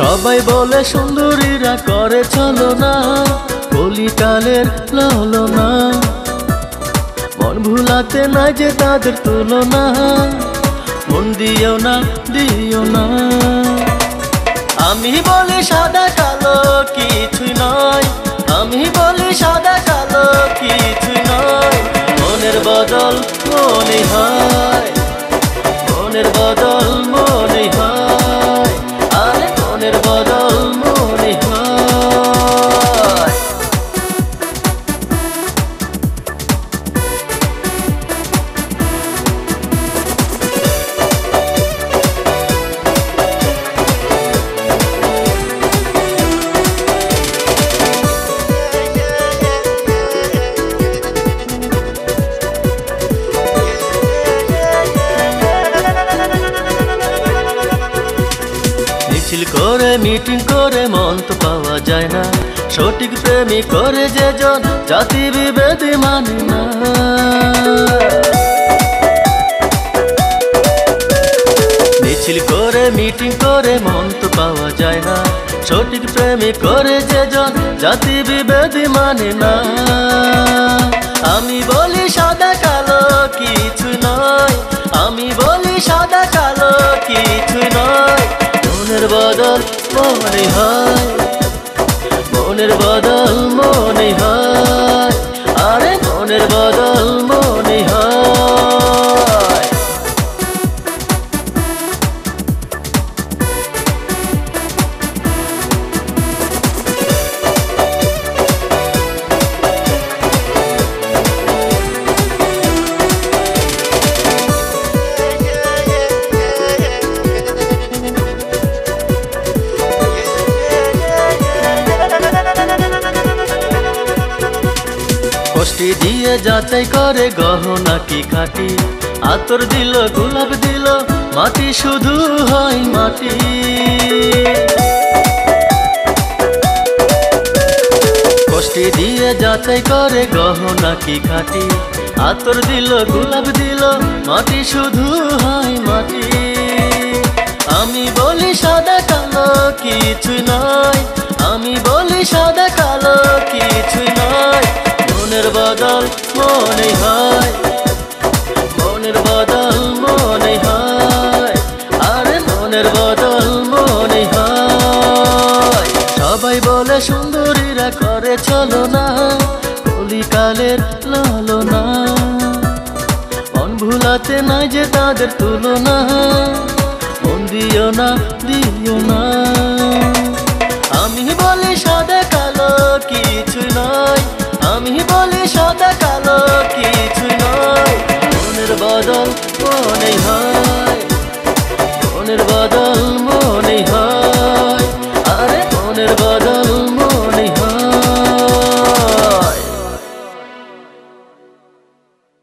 সবাই বলে সুন্দরীরা করে ছলনা, কলিকালের লালনা, মন ভুলাতে নাই যে তাদের তুলনা। মন দিও না, দিও না। আমি বলি সাদা কালো কিছুই নয়, আমি বলি সাদা কালো কিছুই নয়। মনের বদল মনে হয়, মনের বদল মনে হয়, আরে মনের বদল মনে হয়। মিছিল করে মিটিং করে মন তো পাওয়া যায় না, সঠিক প্রেমী করে যে জন জাতি বিভেদে মানে না। মিছিল করে মিটিং করে মন তো পাওয়া যায় না, সঠিক প্রেমী করে যে জন জাতি বিভেদে মানে না। আমি বলি সাদা কালো কিছু নয়, আমি বলি সাদা কালো কিছু নয়। মনের বদল মনে হয়, মনের বদল মনে হয়, আরে মনের বদল মনে হয়। কষ্টি দিয়ে যাচাই করে গহনা কি খাটি, আতর দিল গোলাপ দিল মাটি শুধু হয় মাটি। কষ্টি দিয়ে যাচাই করে গহনা কি খাটি, আতর দিল গোলাপ দিল মাটি শুধু হয় মাটি। আমি বলি সাদা কালো কিছুই নয়, আমি বলি সাদা কালো কিছুই নয়। মনের বদল মনে হয়, মনের বদল মনে হয়, আরে মনের বদল মনে হয়। সবাই বলে সুন্দরীরা করে ছলনা, কলিকালের লালনা, মন ভুলাতে নাই যে তাদের তুলনা। মন দিও না, দিও না। আমি বলি সাদা কালো কিছুই নয়, আমি বলি সাদা কালো কিছু নয়। মনের বদল মনে হয়, মনের বদল